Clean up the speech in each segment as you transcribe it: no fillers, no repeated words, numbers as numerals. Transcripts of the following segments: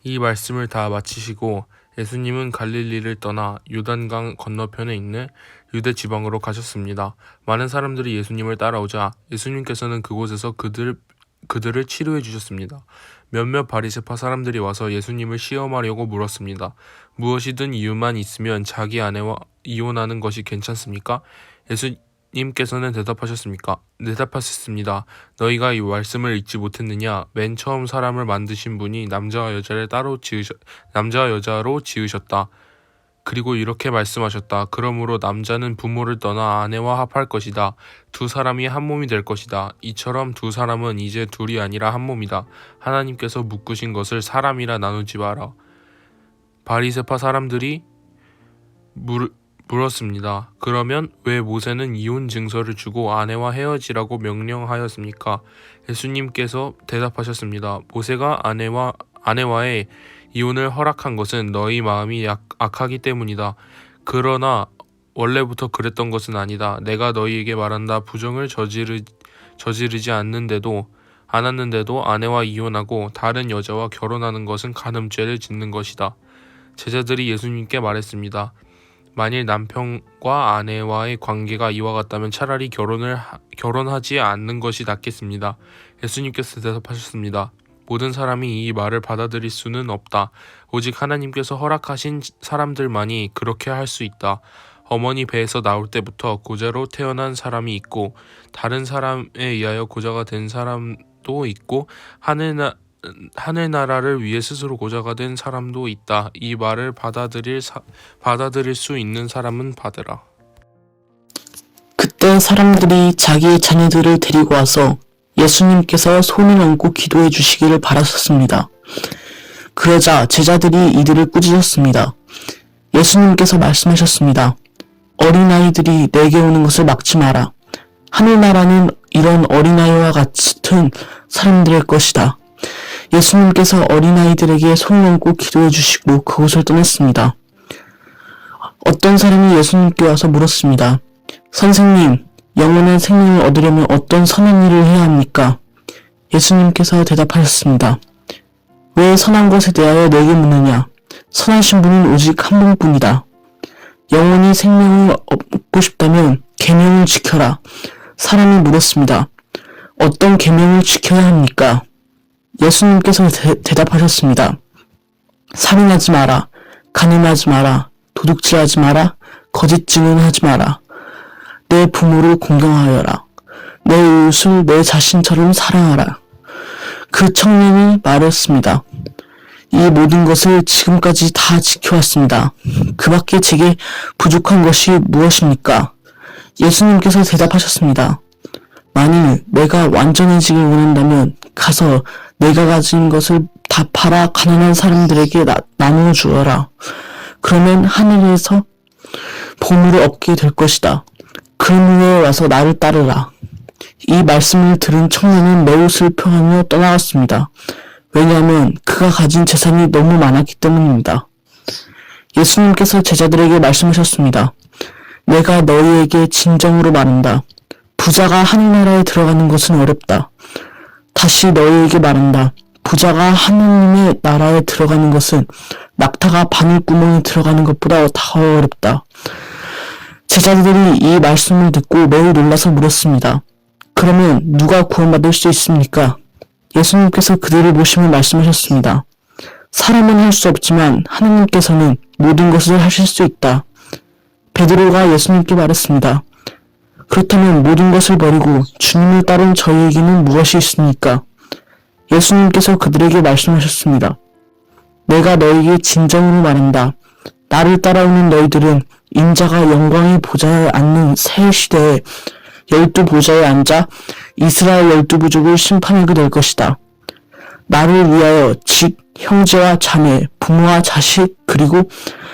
이 말씀을 다 마치시고 예수님은 갈릴리를 떠나 요단강 건너편에 있는 유대 지방으로 가셨습니다. 많은 사람들이 예수님을 따라오자 예수님께서는 그곳에서 그들을 치료해 주셨습니다. 몇몇 바리새파 사람들이 와서 예수님을 시험하려고 물었습니다. 무엇이든 이유만 있으면 자기 아내와 이혼하는 것이 괜찮습니까? 예수님께서는 대답하셨습니다. 너희가 이 말씀을 잊지 못했느냐? 맨 처음 사람을 만드신 분이 남자와 여자로 지으셨다. 그리고 이렇게 말씀하셨다. 그러므로 남자는 부모를 떠나 아내와 합할 것이다. 두 사람이 한 몸이 될 것이다. 이처럼 두 사람은 이제 둘이 아니라 한 몸이다. 하나님께서 묶으신 것을 사람이라 나누지 마라. 바리새파 사람들이 물었습니다. 그러면 왜 모세는 이혼 증서를 주고 아내와 헤어지라고 명령하였습니까? 예수님께서 대답하셨습니다. 모세가 아내와의 이혼을 허락한 것은 너희 마음이 악하기 때문이다. 그러나 원래부터 그랬던 것은 아니다. 내가 너희에게 말한다. 부정을 저지르지 않았는데도 아내와 이혼하고 다른 여자와 결혼하는 것은 간음죄를 짓는 것이다. 제자들이 예수님께 말했습니다. 만일 남편과 아내와의 관계가 이와 같다면 차라리 결혼하지 않는 것이 낫겠습니다. 예수님께서 대답하셨습니다. 모든 사람이 이 말을 받아들일 수는 없다. 오직 하나님께서 허락하신 사람들만이 그렇게 할 수 있다. 어머니 배에서 나올 때부터 고자로 태어난 사람이 있고 다른 사람에 의하여 고자가 된 사람도 있고 하늘나라를 위해 스스로 고자가 된 사람도 있다. 이 말을 받아들일 수 있는 사람은 받으라. 그때 사람들이 자기의 자녀들을 데리고 와서 예수님께서 손을 얹고 기도해 주시기를 바라셨습니다. 그러자 제자들이 이들을 꾸짖었습니다. 예수님께서 말씀하셨습니다. 어린아이들이 내게 오는 것을 막지 마라. 하늘나라는 이런 어린아이와 같은 사람들의 것이다. 예수님께서 어린아이들에게 손을 얹고 기도해 주시고 그곳을 떠났습니다. 어떤 사람이 예수님께 와서 물었습니다. 선생님, 영원한 생명을 얻으려면 어떤 선한 일을 해야 합니까? 예수님께서 대답하셨습니다. 왜 선한 것에 대하여 내게 묻느냐? 선하신 분은 오직 한 분뿐이다. 영원히 생명을 얻고 싶다면 계명을 지켜라. 사람이 물었습니다. 어떤 계명을 지켜야 합니까? 예수님께서 대답하셨습니다. 살인하지 마라. 간음하지 마라. 도둑질하지 마라. 거짓 증언하지 마라. 내 부모를 공경하여라. 내 이웃을 내 자신처럼 사랑하라. 그 청년이 말했습니다. 이 모든 것을 지금까지 다 지켜왔습니다. 그 밖에 제게 부족한 것이 무엇입니까? 예수님께서 대답하셨습니다. 만일 내가 완전해지길 원한다면 가서 내가 가진 것을 다 팔아 가난한 사람들에게 나누어 주어라. 그러면 하늘에서 보물을 얻게 될 것이다. 그런 후에 와서 나를 따르라. 이 말씀을 들은 청년은 매우 슬퍼하며 떠나갔습니다. 왜냐하면 그가 가진 재산이 너무 많았기 때문입니다. 예수님께서 제자들에게 말씀하셨습니다. 내가 너희에게 진정으로 말한다. 부자가 하늘나라에 들어가는 것은 어렵다. 다시 너희에게 말한다. 부자가 하느님의 나라에 들어가는 것은 낙타가 바늘구멍에 들어가는 것보다 더 어렵다. 제자들이 이 말씀을 듣고 매우 놀라서 물었습니다. 그러면 누가 구원받을 수 있습니까? 예수님께서 그들을 보시며 말씀하셨습니다. 사람은 할 수 없지만 하나님께서는 모든 것을 하실 수 있다. 베드로가 예수님께 말했습니다. 그렇다면 모든 것을 버리고 주님을 따른 저희에게는 무엇이 있습니까? 예수님께서 그들에게 말씀하셨습니다. 내가 너희에게 진정으로 말한다. 나를 따라오는 너희들은 인자가 영광의 보좌에 앉는 새 시대에 12보좌에 앉아 이스라엘 12부족을 심판하게 될 것이다. 나를 위하여 집, 형제와 자매, 부모와 자식, 그리고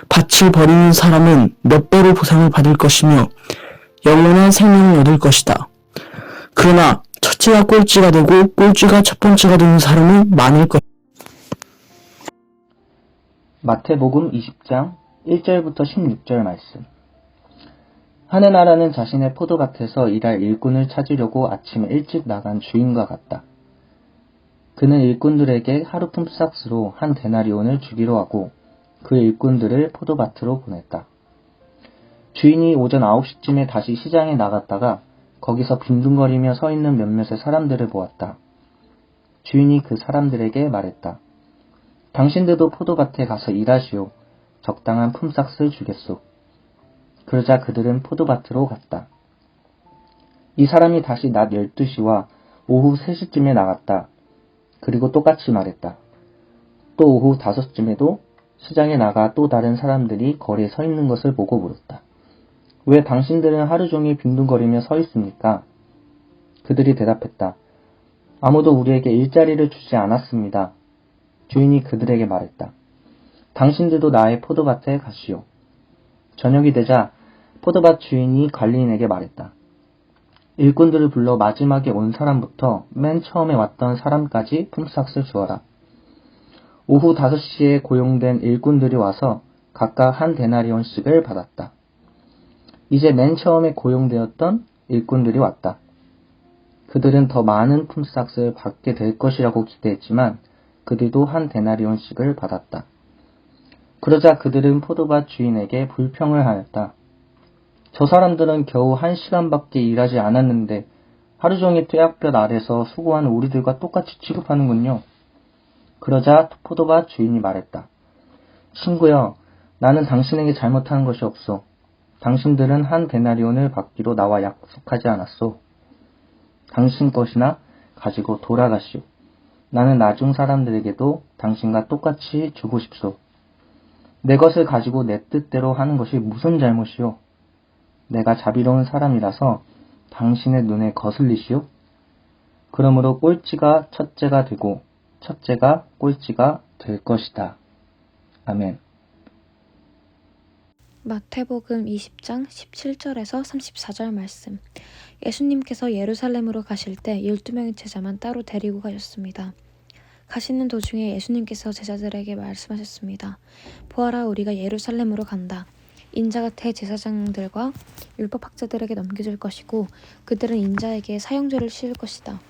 밭을 버리는 사람은 몇 배로 보상을 받을 것이며 영원한 생명을 얻을 것이다. 그러나 첫째가 꼴찌가 되고 꼴찌가 첫 번째가 되는 사람은 많을 것이다. 마태복음 20장 1절부터 16절 말씀. 하는 나라는 자신의 포도밭에서 일할 일꾼을 찾으려고 아침에 일찍 나간 주인과 같다. 그는 일꾼들에게 하루 품삯으로 한 데나리온을 주기로 하고 그 일꾼들을 포도밭으로 보냈다. 주인이 오전 9시쯤에 다시 시장에 나갔다가 거기서 빈둥거리며 서 있는 몇몇의 사람들을 보았다. 주인이 그 사람들에게 말했다. 당신들도 포도밭에 가서 일하시오. 적당한 품삯을 주겠소. 그러자 그들은 포도밭으로 갔다. 이 사람이 다시 낮 12시와 오후 3시쯤에 나갔다. 그리고 똑같이 말했다. 또 오후 5시쯤에도 시장에 나가 또 다른 사람들이 거리에 서 있는 것을 보고 물었다. 왜 당신들은 하루 종일 빈둥거리며 서 있습니까? 그들이 대답했다. 아무도 우리에게 일자리를 주지 않았습니다. 주인이 그들에게 말했다. 당신들도 나의 포도밭에 가시오. 저녁이 되자 포도밭 주인이 관리인에게 말했다. 일꾼들을 불러 마지막에 온 사람부터 맨 처음에 왔던 사람까지 품삯을 주어라. 오후 5시에 고용된 일꾼들이 와서 각각 한 데나리온씩을 받았다. 이제 맨 처음에 고용되었던 일꾼들이 왔다. 그들은 더 많은 품삯을 받게 될 것이라고 기대했지만 그들도 한 데나리온씩을 받았다. 그러자 그들은 포도밭 주인에게 불평을 하였다. 저 사람들은 겨우 1시간밖에 일하지 않았는데 하루 종일 뙤약볕 아래서 수고하는 우리들과 똑같이 취급하는군요. 그러자 포도밭 주인이 말했다. 친구여, 나는 당신에게 잘못한 것이 없소. 당신들은 한 데나리온을 받기로 나와 약속하지 않았소. 당신 것이나 가지고 돌아가시오. 나는 나중 사람들에게도 당신과 똑같이 주고 싶소. 내 것을 가지고 내 뜻대로 하는 것이 무슨 잘못이오? 내가 자비로운 사람이라서 당신의 눈에 거슬리시오? 그러므로 꼴찌가 첫째가 되고 첫째가 꼴찌가 될 것이다. 아멘. 마태복음 20장 17절에서 34절 말씀. 예수님께서 예루살렘으로 가실 때 12명의 제자만 따로 데리고 가셨습니다. 가시는 도중에 예수님께서 제자들에게 말씀하셨습니다. 보아라, 우리가 예루살렘으로 간다. 인자가 대제사장들과 율법학자들에게 넘겨줄 것이고 그들은 인자에게 사형죄를 씌울 것이다.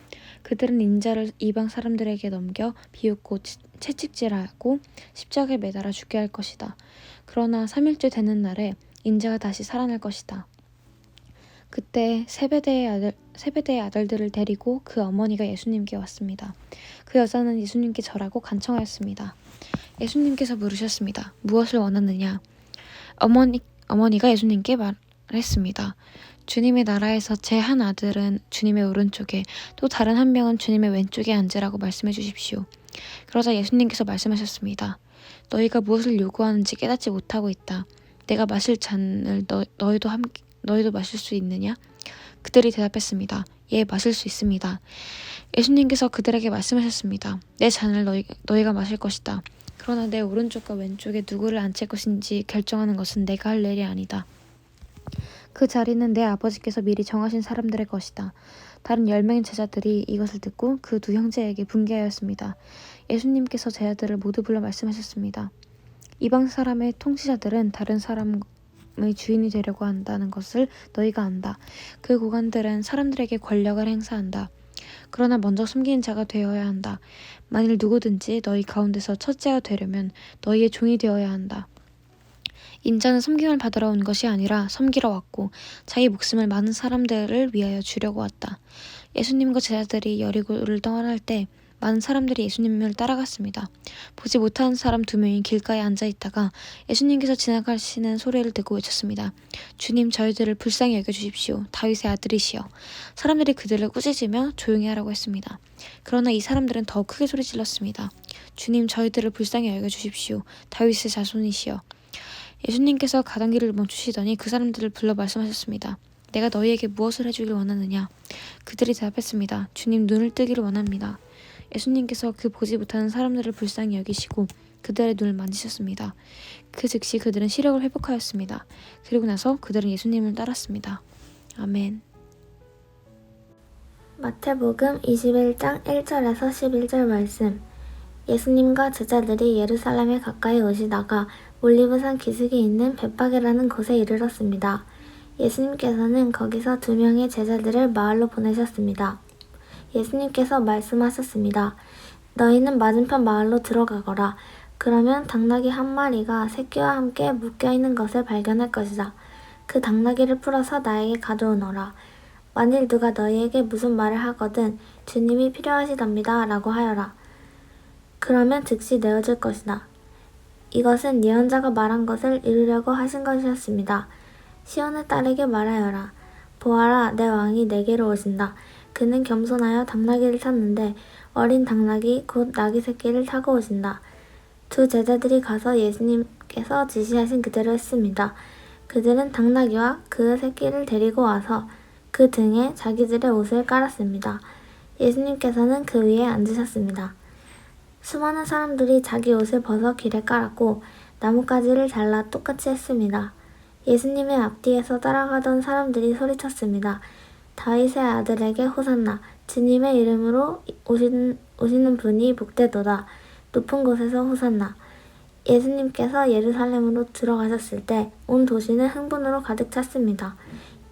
그들은 인자를 이방 사람들에게 넘겨 비웃고 채찍질하고 십자가에 매달아 죽게 할 것이다. 그러나 3일째 되는 날에 인자가 다시 살아날 것이다. 그때 세베대의 아들들을 데리고 그 어머니가 예수님께 왔습니다. 그 여자는 예수님께 절하고 간청하였습니다. 예수님께서 물으셨습니다. 무엇을 원하느냐? 어머니가 예수님께 말했습니다. 주님의 나라에서 제 한 아들은 주님의 오른쪽에 또 다른 한 명은 주님의 왼쪽에 앉으라고 말씀해 주십시오. 그러자 예수님께서 말씀하셨습니다. 너희가 무엇을 요구하는지 깨닫지 못하고 있다. 내가 마실 잔을 너희도 마실 수 있느냐? 그들이 대답했습니다. 예, 마실 수 있습니다. 예수님께서 그들에게 말씀하셨습니다. 내 잔을 너희가 마실 것이다. 그러나 내 오른쪽과 왼쪽에 누구를 앉힐 것인지 결정하는 것은 내가 할 일이 아니다. 그 자리는 내 아버지께서 미리 정하신 사람들의 것이다. 다른 10명의 제자들이 이것을 듣고 그 두 형제에게 분개하였습니다. 예수님께서 제자들을 모두 불러 말씀하셨습니다. 이방 사람의 통치자들은 다른 사람의 주인이 되려고 한다는 것을 너희가 안다. 그 고관들은 사람들에게 권력을 행사한다. 그러나 먼저 숨기는 자가 되어야 한다. 만일 누구든지 너희 가운데서 첫째가 되려면 너희의 종이 되어야 한다. 인자는 섬김을 받으러 온 것이 아니라 섬기러 왔고 자기 목숨을 많은 사람들을 위하여 주려고 왔다. 예수님과 제자들이 여리고를 떠날 때 많은 사람들이 예수님을 따라갔습니다. 보지 못하는 사람 2명이 길가에 앉아있다가 예수님께서 지나가시는 소리를 듣고 외쳤습니다. 주님, 저희들을 불쌍히 여겨주십시오. 다윗의 아들이시여. 사람들이 그들을 꾸짖으며 조용히 하라고 했습니다. 그러나 이 사람들은 더 크게 소리질렀습니다. 주님, 저희들을 불쌍히 여겨주십시오. 다윗의 자손이시여. 예수님께서 가던 길을 멈추시더니 그 사람들을 불러 말씀하셨습니다. 내가 너희에게 무엇을 해주길 원하느냐? 그들이 대답했습니다. 주님, 눈을 뜨기를 원합니다. 예수님께서 그 보지 못하는 사람들을 불쌍히 여기시고 그들의 눈을 만지셨습니다. 그 즉시 그들은 시력을 회복하였습니다. 그리고 나서 그들은 예수님을 따랐습니다. 아멘. 마태복음 21장 1절에서 11절 말씀. 예수님과 제자들이 예루살렘에 가까이 오시다가 올리브산 기슭에 있는 벳박이라는 곳에 이르렀습니다. 예수님께서는 거기서 2명의 제자들을 마을로 보내셨습니다. 예수님께서 말씀하셨습니다. 너희는 맞은편 마을로 들어가거라. 그러면 당나귀 한 마리가 새끼와 함께 묶여있는 것을 발견할 것이다. 그 당나귀를 풀어서 나에게 가져오너라. 만일 누가 너희에게 무슨 말을 하거든 주님이 필요하시답니다 라고 하여라. 그러면 즉시 내어줄 것이다. 이것은 예언자가 말한 것을 이루려고 하신 것이었습니다. 시온의 딸에게 말하여라. 보아라, 내 왕이 내게로 오신다. 그는 겸손하여 당나귀를 탔는데 어린 당나귀 곧 나귀 새끼를 타고 오신다. 2 제자들이 가서 예수님께서 지시하신 그대로 했습니다. 그들은 당나귀와 그 새끼를 데리고 와서 그 등에 자기들의 옷을 깔았습니다. 예수님께서는 그 위에 앉으셨습니다. 수많은 사람들이 자기 옷을 벗어 길에 깔았고 나뭇가지를 잘라 똑같이 했습니다. 예수님의 앞뒤에서 따라가던 사람들이 소리쳤습니다. 다윗의 아들에게 호산나, 주님의 이름으로 오시는 분이 복되도다. 높은 곳에서 호산나. 예수님께서 예루살렘으로 들어가셨을 때 온 도시는 흥분으로 가득 찼습니다.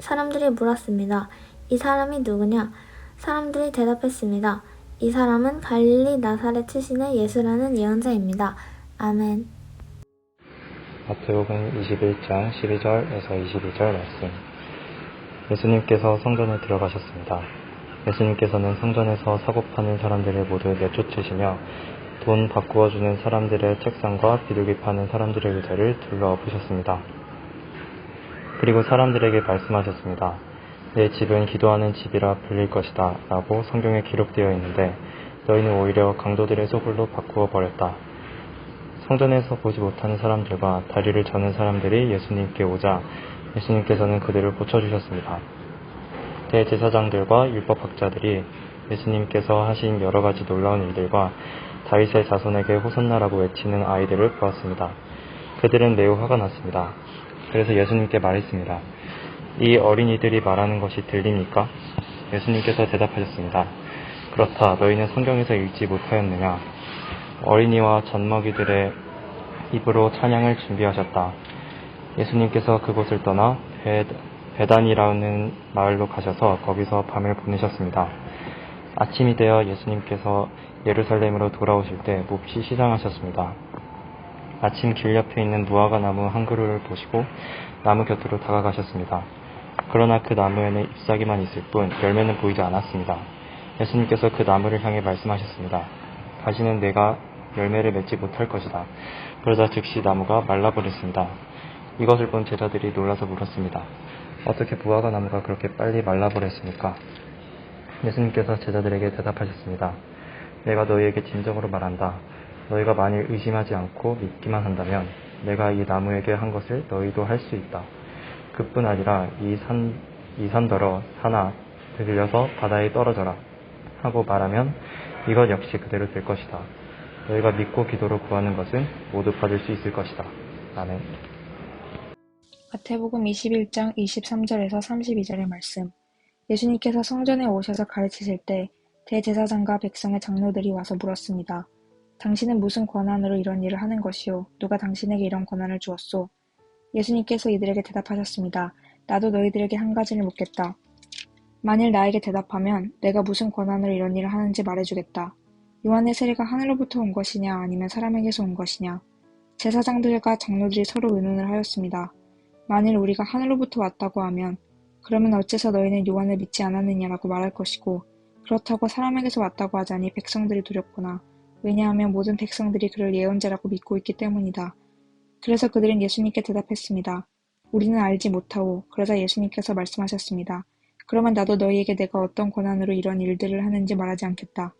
사람들이 물었습니다. 이 사람이 누구냐? 사람들이 대답했습니다. 이 사람은 갈릴리 나사렛 출신의 예수라는 예언자입니다. 아멘. 마태복음 21장 12절에서 22절 말씀. 예수님께서 성전에 들어가셨습니다. 예수님께서는 성전에서 사고 파는 사람들을 모두 내쫓으시며 돈 바꾸어 주는 사람들의 책상과 비둘기 파는 사람들의 의자를 둘러엎으셨습니다. 그리고 사람들에게 말씀하셨습니다. 내 집은 기도하는 집이라 불릴 것이다 라고 성경에 기록되어 있는데 너희는 오히려 강도들의 소굴로 바꾸어 버렸다. 성전에서 보지 못하는 사람들과 다리를 저는 사람들이 예수님께 오자 예수님께서는 그들을 고쳐주셨습니다. 대제사장들과 율법학자들이 예수님께서 하신 여러 가지 놀라운 일들과 다윗의 자손에게 호산나라고 외치는 아이들을 보았습니다. 그들은 매우 화가 났습니다. 그래서 예수님께 말했습니다. 이 어린이들이 말하는 것이 들립니까? 예수님께서 대답하셨습니다. 그렇다. 너희는 성경에서 읽지 못하였느냐? 어린이와 젖먹이들의 입으로 찬양을 준비하셨다. 예수님께서 그곳을 떠나 베단이라는 마을로 가셔서 거기서 밤을 보내셨습니다. 아침이 되어 예수님께서 예루살렘으로 돌아오실 때 몹시 시장하셨습니다. 아침 길 옆에 있는 무화과 나무 한 그루를 보시고 나무 곁으로 다가가셨습니다. 그러나 그 나무에는 잎사귀만 있을 뿐 열매는 보이지 않았습니다. 예수님께서 그 나무를 향해 말씀하셨습니다. 다시는 내가 열매를 맺지 못할 것이다. 그러자 즉시 나무가 말라버렸습니다. 이것을 본 제자들이 놀라서 물었습니다. 어떻게 무화과 나무가 그렇게 빨리 말라버렸습니까? 예수님께서 제자들에게 대답하셨습니다. 내가 너희에게 진정으로 말한다. 너희가 만일 의심하지 않고 믿기만 한다면 내가 이 나무에게 한 것을 너희도 할 수 있다. 그뿐 아니라 이 산더러 하나 들려서 바다에 떨어져라 하고 말하면 이것 역시 그대로 될 것이다. 너희가 믿고 기도로 구하는 것은 모두 받을 수 있을 것이다. 아멘. 마태복음 21장 23절에서 32절의 말씀. 예수님께서 성전에 오셔서 가르치실 때 대제사장과 백성의 장로들이 와서 물었습니다. 당신은 무슨 권한으로 이런 일을 하는 것이요? 누가 당신에게 이런 권한을 주었소? 예수님께서 이들에게 대답하셨습니다. 나도 너희들에게 한 가지를 묻겠다. 만일 나에게 대답하면 내가 무슨 권한으로 이런 일을 하는지 말해주겠다. 요한의 세례가 하늘로부터 온 것이냐 아니면 사람에게서 온 것이냐? 제사장들과 장로들이 서로 의논을 하였습니다. 만일 우리가 하늘로부터 왔다고 하면 그러면 어째서 너희는 요한을 믿지 않았느냐라고 말할 것이고 그렇다고 사람에게서 왔다고 하자니 백성들이 두렵구나. 왜냐하면 모든 백성들이 그를 예언자라고 믿고 있기 때문이다. 그래서 그들은 예수님께 대답했습니다. 우리는 알지 못하오. 그러자 예수님께서 말씀하셨습니다. 그러면 나도 너희에게 내가 어떤 권한으로 이런 일들을 하는지 말하지 않겠다.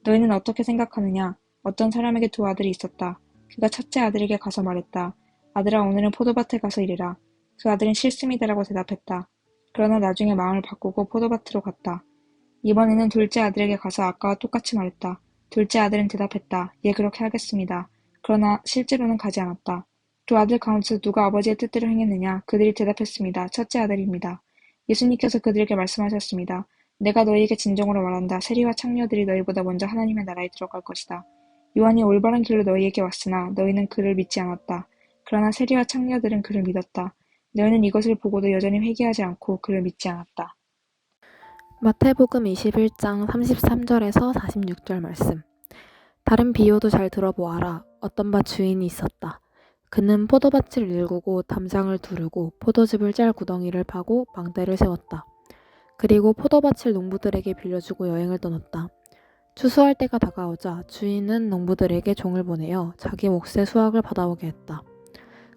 너희는 어떻게 생각하느냐? 어떤 사람에게 2 아들이 있었다. 그가 첫째 아들에게 가서 말했다. 아들아, 오늘은 포도밭에 가서 일해라. 그 아들은 싫습니다라고 대답했다. 그러나 나중에 마음을 바꾸고 포도밭으로 갔다. 이번에는 둘째 아들에게 가서 아까와 똑같이 말했다. 둘째 아들은 대답했다. 예, 그렇게 하겠습니다. 그러나 실제로는 가지 않았다. 2 아들 가운데서 누가 아버지의 뜻대로 행했느냐? 그들이 대답했습니다. 첫째 아들입니다. 예수님께서 그들에게 말씀하셨습니다. 내가 너희에게 진정으로 말한다. 세리와 창녀들이 너희보다 먼저 하나님의 나라에 들어갈 것이다. 요한이 올바른 길로 너희에게 왔으나 너희는 그를 믿지 않았다. 그러나 세리와 창녀들은 그를 믿었다. 너희는 이것을 보고도 여전히 회개하지 않고 그를 믿지 않았다. 마태복음 21장 33절에서 46절 말씀. 다른 비유도 잘 들어보아라. 어떤 밭 주인이 있었다. 그는 포도밭을 일구고 담장을 두르고 포도즙을 짤 구덩이를 파고 망대를 세웠다. 그리고 포도밭을 농부들에게 빌려주고 여행을 떠났다. 추수할 때가 다가오자 주인은 농부들에게 종을 보내어 자기 몫의 수확을 받아오게 했다.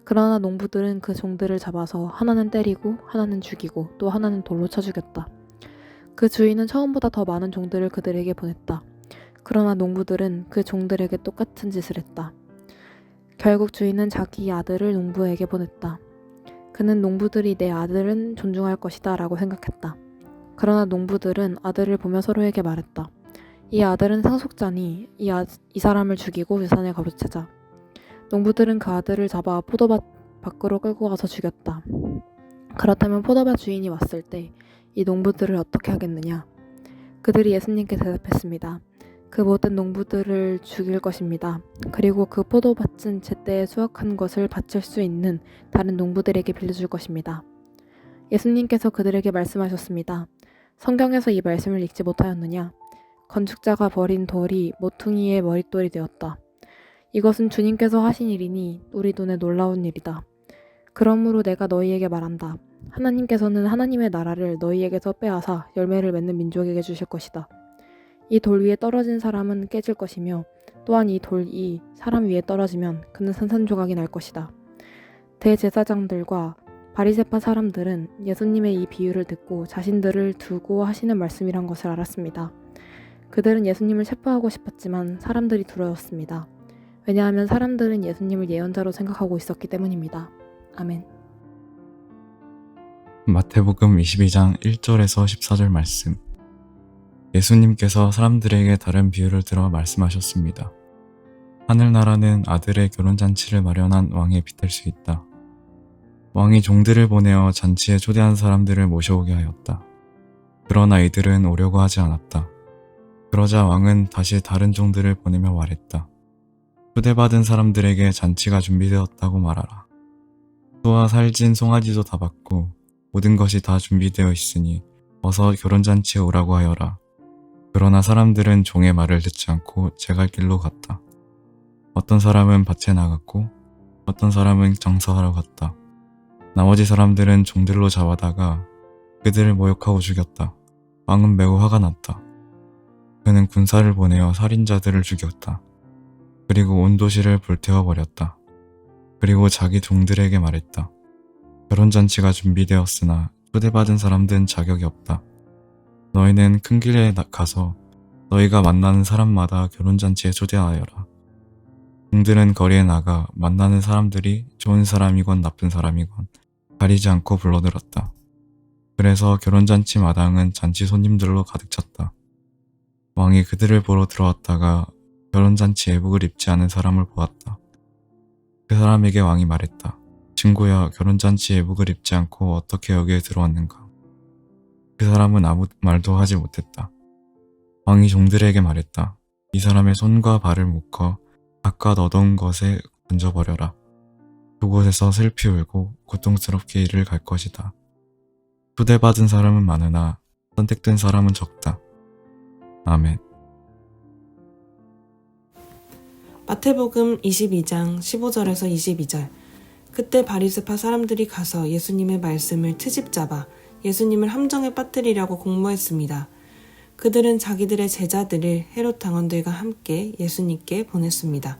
그러나 농부들은 그 종들을 잡아서 하나는 때리고 하나는 죽이고 또 하나는 돌로 쳐 죽였다. 그 주인은 처음보다 더 많은 종들을 그들에게 보냈다. 그러나 농부들은 그 종들에게 똑같은 짓을 했다. 결국 주인은 자기 아들을 농부에게 보냈다. 그는 농부들이 내 아들은 존중할 것이다 라고 생각했다. 그러나 농부들은 아들을 보며 서로에게 말했다. 이 아들은 상속자니 이 사람을 죽이고 유산을 거부채자. 농부들은 그 아들을 잡아 포도밭 밖으로 끌고 가서 죽였다. 그렇다면 포도밭 주인이 왔을 때 이 농부들을 어떻게 하겠느냐? 그들이 예수님께 대답했습니다. 그 모든 농부들을 죽일 것입니다. 그리고 그 포도밭은 제때에 수확한 것을 바칠 수 있는 다른 농부들에게 빌려줄 것입니다. 예수님께서 그들에게 말씀하셨습니다. 성경에서 이 말씀을 읽지 못하였느냐? 건축자가 버린 돌이 모퉁이의 머릿돌이 되었다. 이것은 주님께서 하신 일이니 우리 눈에 놀라운 일이다. 그러므로 내가 너희에게 말한다. 하나님께서는 하나님의 나라를 너희에게서 빼앗아 열매를 맺는 민족에게 주실 것이다. 이 돌 위에 떨어진 사람은 깨질 것이며 또한 이 돌이 사람 위에 떨어지면 그는 산산조각이 날 것이다. 대제사장들과 바리새파 사람들은 예수님의 이 비유를 듣고 자신들을 두고 하시는 말씀이란 것을 알았습니다. 그들은 예수님을 체포하고 싶었지만 사람들이 두려웠습니다. 왜냐하면 사람들은 예수님을 예언자로 생각하고 있었기 때문입니다. 아멘. 마태복음 22장 1절에서 14절 말씀. 예수님께서 사람들에게 다른 비유를 들어 말씀하셨습니다. 하늘나라는 아들의 결혼잔치를 마련한 왕에 빗댈 수 있다. 왕이 종들을 보내어 잔치에 초대한 사람들을 모셔오게 하였다. 그러나 이들은 오려고 하지 않았다. 그러자 왕은 다시 다른 종들을 보내며 말했다. 초대받은 사람들에게 잔치가 준비되었다고 말하라. 소와 살진 송아지도 다 받고 모든 것이 다 준비되어 있으니 어서 결혼잔치에 오라고 하여라. 그러나 사람들은 종의 말을 듣지 않고 제 갈 길로 갔다. 어떤 사람은 밭에 나갔고 어떤 사람은 장사하러 갔다. 나머지 사람들은 종들로 잡아다가 그들을 모욕하고 죽였다. 왕은 매우 화가 났다. 그는 군사를 보내어 살인자들을 죽였다. 그리고 온 도시를 불태워버렸다. 그리고 자기 종들에게 말했다. 결혼잔치가 준비되었으나 초대받은 사람들은 자격이 없다. 너희는 큰 길에 가서 너희가 만나는 사람마다 결혼잔치에 초대하여라. 종들은 거리에 나가 만나는 사람들이 좋은 사람이건 나쁜 사람이건 가리지 않고 불러들었다. 그래서 결혼잔치 마당은 잔치 손님들로 가득 찼다. 왕이 그들을 보러 들어왔다가 결혼잔치 예복을 입지 않은 사람을 보았다. 그 사람에게 왕이 말했다. 친구야, 결혼잔치 예복을 입지 않고 어떻게 여기에 들어왔는가? 그 사람은 아무 말도 하지 못했다. 왕이 종들에게 말했다. 이 사람의 손과 발을 묶어 바깥 어두운 것에 던져버려라. 그곳에서 슬피 울고 고통스럽게 일을 갈 것이다. 초대받은 사람은 많으나 선택된 사람은 적다. 아멘. 마태복음 22장 15절에서 22절. 그때 바리새파 사람들이 가서 예수님의 말씀을 트집 잡아 예수님을 함정에 빠뜨리려고 공모했습니다. 그들은 자기들의 제자들을 헤롯 당원들과 함께 예수님께 보냈습니다.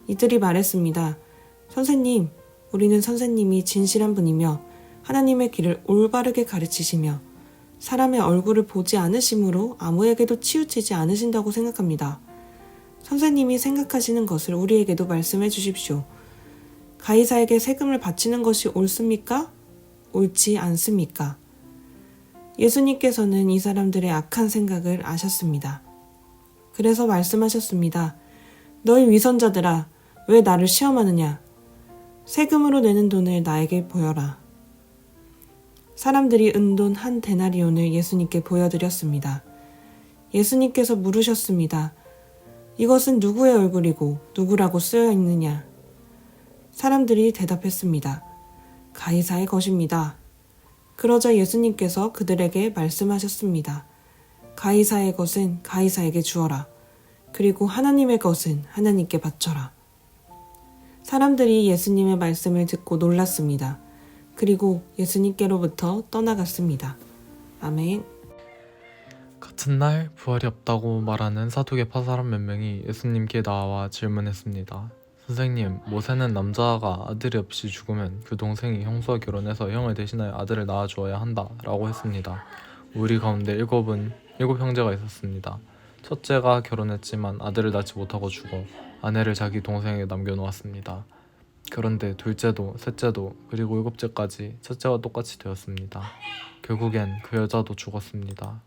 이들이 말했습니다. 선생님, 우리는 선생님이 진실한 분이며 하나님의 길을 올바르게 가르치시며 사람의 얼굴을 보지 않으심으로 아무에게도 치우치지 않으신다고 생각합니다. 선생님이 생각하시는 것을 우리에게도 말씀해 주십시오. 가이사에게 세금을 바치는 것이 옳습니까? 옳지 않습니까? 예수님께서는 이 사람들의 악한 생각을 아셨습니다. 그래서 말씀하셨습니다. 너희 위선자들아, 왜 나를 시험하느냐? 세금으로 내는 돈을 나에게 보여라. 사람들이 은돈 한 데나리온을 예수님께 보여드렸습니다. 예수님께서 물으셨습니다. 이것은 누구의 얼굴이고 누구라고 쓰여 있느냐? 사람들이 대답했습니다. 가이사의 것입니다. 그러자 예수님께서 그들에게 말씀하셨습니다. 가이사의 것은 가이사에게 주어라. 그리고 하나님의 것은 하나님께 바쳐라. 사람들이 예수님의 말씀을 듣고 놀랐습니다. 그리고 예수님께로부터 떠나갔습니다. 아멘. 같은 날 부활이 없다고 말하는 사두개파 사람 몇 명이 예수님께 나와 질문했습니다. 선생님, 모세는 남자가 아들이 없이 죽으면 그 동생이 형수와 결혼해서 형을 대신하여 아들을 낳아주어야 한다 라고 했습니다. 우리 가운데 일곱 형제가 있었습니다. 첫째가 결혼했지만 아들을 낳지 못하고 죽어 아내를 자기 동생에게 남겨놓았습니다. 그런데 둘째도 셋째도 그리고 일곱째까지 첫째와 똑같이 되었습니다. 결국엔 그 여자도 죽었습니다.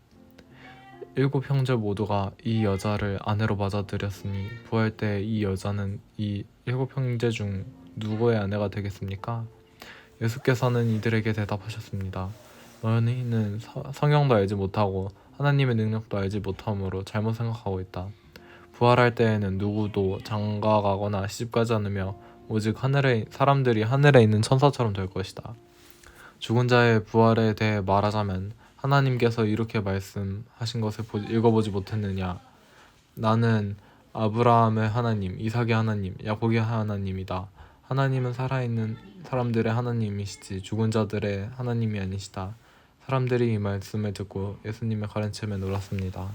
일곱 형제 모두가 이 여자를 아내로 맞아들였으니 부활 때 이 여자는 이 일곱 형제 중 누구의 아내가 되겠습니까? 예수께서는 이들에게 대답하셨습니다. 너희는 성경도 알지 못하고 하나님의 능력도 알지 못함으로 잘못 생각하고 있다. 부활할 때에는 누구도 장가가거나 시집가지 않으며 오직 사람들이 하늘에 있는 천사처럼 될 것이다. 죽은 자의 부활에 대해 말하자면 하나님께서 이렇게 말씀하신 것을 읽어보지 못했느냐? 나는 아브라함의 하나님, 이삭의 하나님, 야곱의 하나님이다. 하나님은 살아있는 사람들의 하나님이시지 죽은 자들의 하나님이 아니시다. 사람들이 이 말씀을 듣고 예수님의 가르침에 놀랐습니다.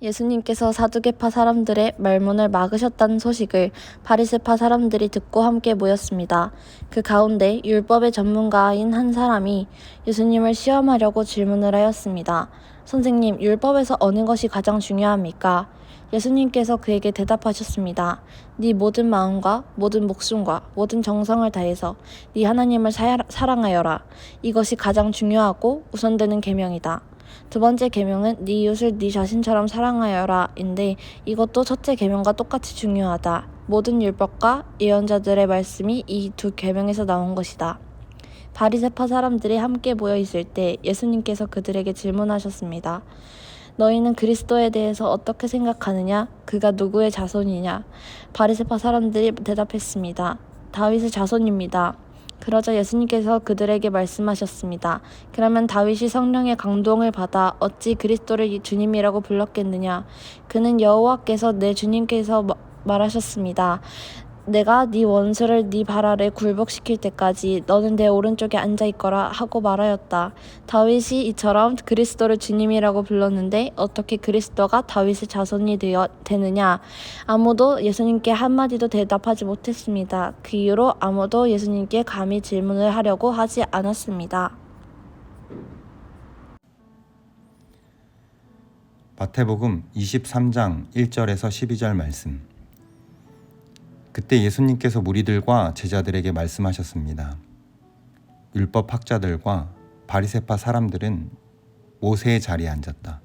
예수님께서 사두개파 사람들의 말문을 막으셨다는 소식을 바리새파 사람들이 듣고 함께 모였습니다. 그 가운데 율법의 전문가인 한 사람이 예수님을 시험하려고 질문을 하였습니다. 선생님, 율법에서 어느 것이 가장 중요합니까? 예수님께서 그에게 대답하셨습니다. 네 모든 마음과 모든 목숨과 모든 정성을 다해서 네 하나님을 사랑하여라. 이것이 가장 중요하고 우선되는 계명이다. 두 번째 계명은 네 이웃을 네 자신처럼 사랑하여라 인데 이것도 첫째 계명과 똑같이 중요하다. 모든 율법과 예언자들의 말씀이 이 두 계명에서 나온 것이다. 바리새파 사람들이 함께 모여 있을 때 예수님께서 그들에게 질문하셨습니다. 너희는 그리스도에 대해서 어떻게 생각하느냐? 그가 누구의 자손이냐? 바리새파 사람들이 대답했습니다. 다윗의 자손입니다. 그러자 예수님께서 그들에게 말씀하셨습니다. 그러면 다윗이 성령의 감동을 받아 어찌 그리스도를 주님이라고 불렀겠느냐? 그는 여호와께서 내 주님께서 말하셨습니다. 내가 네 원수를 네 발 아래 굴복시킬 때까지 너는 내 오른쪽에 앉아있거라 하고 말하였다. 다윗이 이처럼 그리스도를 주님이라고 불렀는데 어떻게 그리스도가 다윗의 자손이 되느냐? 아무도 예수님께 한마디도 대답하지 못했습니다. 그 이후로 아무도 예수님께 감히 질문을 하려고 하지 않았습니다. 마태복음 23장 1절에서 12절 말씀. 그때 예수님께서 무리들과 제자들에게 말씀하셨습니다. 율법 학자들과 바리새파 사람들은 모세의 자리에 앉았다.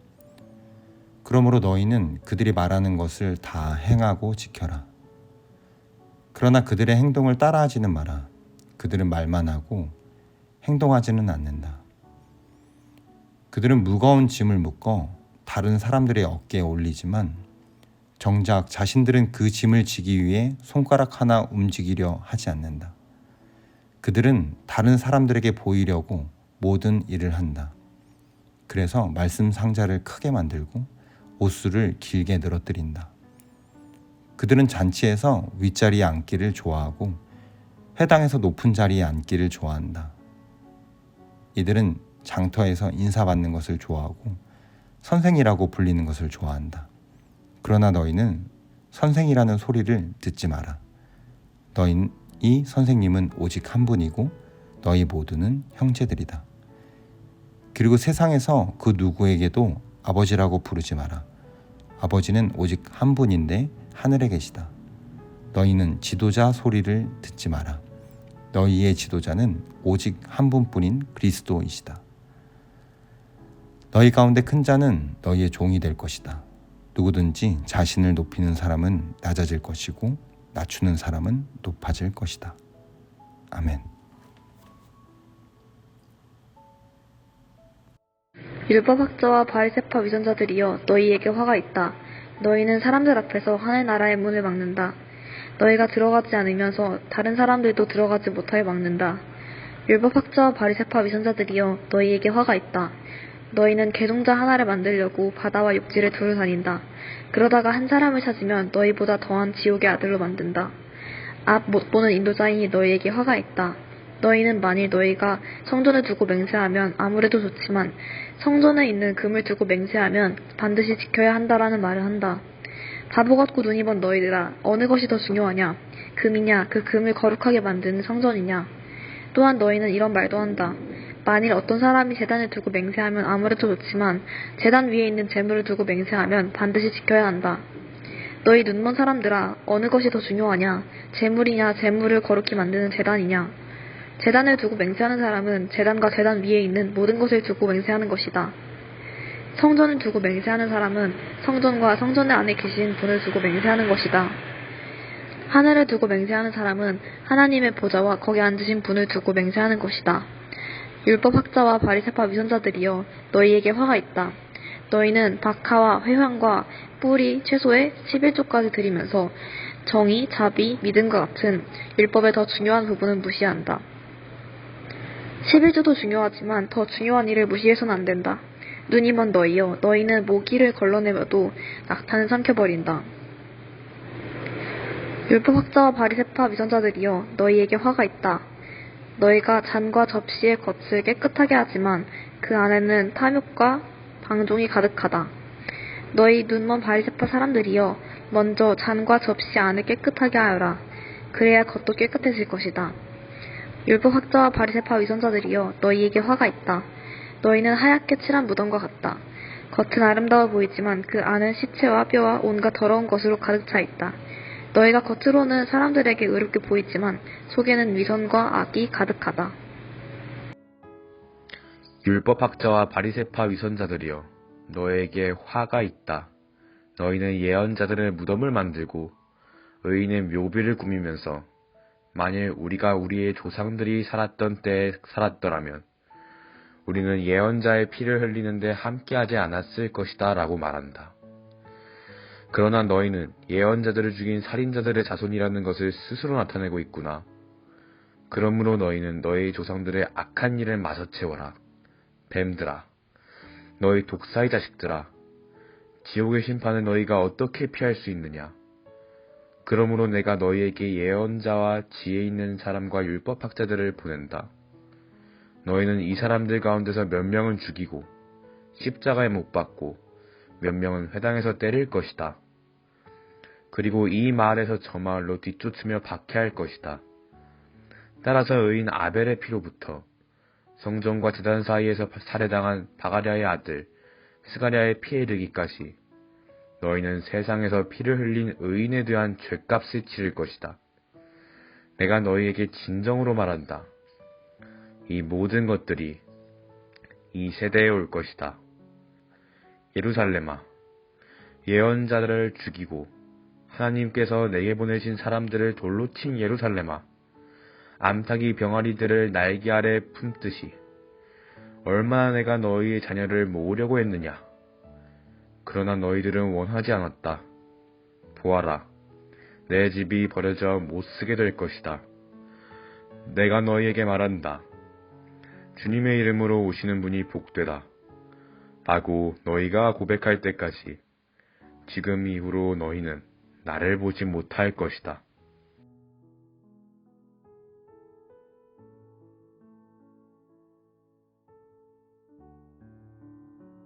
그러므로 너희는 그들이 말하는 것을 다 행하고 지켜라. 그러나 그들의 행동을 따라하지는 마라. 그들은 말만 하고 행동하지는 않는다. 그들은 무거운 짐을 묶어 다른 사람들의 어깨에 올리지만 정작 자신들은 그 짐을 지기 위해 손가락 하나 움직이려 하지 않는다. 그들은 다른 사람들에게 보이려고 모든 일을 한다. 그래서 말씀 상자를 크게 만들고 옷수를 길게 늘어뜨린다. 그들은 잔치에서 윗자리에 앉기를 좋아하고 회당에서 높은 자리에 앉기를 좋아한다. 이들은 장터에서 인사받는 것을 좋아하고 선생이라고 불리는 것을 좋아한다. 그러나 너희는 선생이라는 소리를 듣지 마라. 이 선생님은 오직 한 분이고 너희 모두는 형제들이다. 그리고 세상에서 그 누구에게도 아버지라고 부르지 마라. 아버지는 오직 한 분인데 하늘에 계시다. 너희는 지도자 소리를 듣지 마라. 너희의 지도자는 오직 한 분뿐인 그리스도이시다. 너희 가운데 큰 자는 너희의 종이 될 것이다. 누구든지 자신을 높이는 사람은 낮아질 것이고 낮추는 사람은 높아질 것이다. 아멘. 율법학자와 바리새파 위선자들이여 너희에게 화가 있다. 너희는 사람들 앞에서 하늘나라의 문을 막는다. 너희가 들어가지 않으면서 다른 사람들도 들어가지 못하게 막는다. 율법학자와 바리새파 위선자들이여, 너희에게 화가 있다. 너희는 개동자 하나를 만들려고 바다와 육지를 두루 다닌다. 그러다가 한 사람을 찾으면 너희보다 더한 지옥의 아들로 만든다. 앞 못 보는 인도자이니 너희에게 화가 있다. 너희는 만일 너희가 성전을 두고 맹세하면 아무래도 좋지만 성전에 있는 금을 두고 맹세하면 반드시 지켜야 한다라는 말을 한다. 바보 같고 눈이 먼 너희들아, 어느 것이 더 중요하냐? 금이냐, 그 금을 거룩하게 만드는 성전이냐? 또한 너희는 이런 말도 한다. 만일 어떤 사람이 제단을 두고 맹세하면 아무래도 좋지만 제단 위에 있는 재물을 두고 맹세하면 반드시 지켜야 한다. 너희 눈먼 사람들아, 어느 것이 더 중요하냐? 재물이냐, 재물을 거룩히 만드는 제단이냐? 제단을 두고 맹세하는 사람은 제단과 제단 위에 있는 모든 것을 두고 맹세하는 것이다. 성전을 두고 맹세하는 사람은 성전과 성전 안에 계신 분을 두고 맹세하는 것이다. 하늘을 두고 맹세하는 사람은 하나님의 보좌와 거기 앉으신 분을 두고 맹세하는 것이다. 율법학자와 바리새파 위선자들이여, 너희에게 화가 있다. 너희는 박하와 회황과 뿌리, 채소에 11조까지 드리면서 정의, 자비, 믿음과 같은 율법의 더 중요한 부분은 무시한다. 11조도 중요하지만 더 중요한 일을 무시해서는 안 된다. 눈이 먼 너희여, 너희는 모기를 걸러내며도 낙타는 삼켜버린다. 율법학자와 바리새파 위선자들이여, 너희에게 화가 있다. 너희가 잔과 접시의 겉을 깨끗하게 하지만 그 안에는 탐욕과 방종이 가득하다. 너희 눈먼 바리새파 사람들이여, 먼저 잔과 접시 안을 깨끗하게 하여라. 그래야 겉도 깨끗해질 것이다. 율법학자와 바리새파 위선자들이여, 너희에게 화가 있다. 너희는 하얗게 칠한 무덤과 같다. 겉은 아름다워 보이지만 그 안은 시체와 뼈와 온갖 더러운 것으로 가득 차 있다. 너희가 겉으로는 사람들에게 의롭게 보이지만 속에는 위선과 악이 가득하다. 율법학자와 바리새파 위선자들이여, 너에게 화가 있다. 너희는 예언자들의 무덤을 만들고 의인의 묘비를 꾸미면서 만일 우리가 우리의 조상들이 살았던 때에 살았더라면 우리는 예언자의 피를 흘리는데 함께하지 않았을 것이다 라고 말한다. 그러나 너희는 예언자들을 죽인 살인자들의 자손이라는 것을 스스로 나타내고 있구나. 그러므로 너희는 너희 조상들의 악한 일을 마저 채워라. 뱀들아, 너희 독사의 자식들아, 지옥의 심판을 너희가 어떻게 피할 수 있느냐? 그러므로 내가 너희에게 예언자와 지혜 있는 사람과 율법학자들을 보낸다. 너희는 이 사람들 가운데서 몇 명은 죽이고 십자가에 못 박고 몇 명은 회당에서 때릴 것이다. 그리고 이 마을에서 저 마을로 뒤쫓으며 박해할 것이다. 따라서 의인 아벨의 피로부터 성전과 제단 사이에서 살해당한 바가랴의 아들 스가랴의 피에 이르기까지 너희는 세상에서 피를 흘린 의인에 대한 죗값을 치를 것이다. 내가 너희에게 진정으로 말한다. 이 모든 것들이 이 세대에 올 것이다. 예루살렘아, 예언자들을 죽이고 하나님께서 내게 보내신 사람들을 돌로 친 예루살렘아, 암탉이 병아리들을 날개 아래 품듯이 얼마나 내가 너희의 자녀를 모으려고 했느냐. 그러나 너희들은 원하지 않았다. 보아라, 내 집이 버려져 못쓰게 될 것이다. 내가 너희에게 말한다. 주님의 이름으로 오시는 분이 복되다. 라고 너희가 고백할 때까지 지금 이후로 너희는 나를 보지 못할 것이다.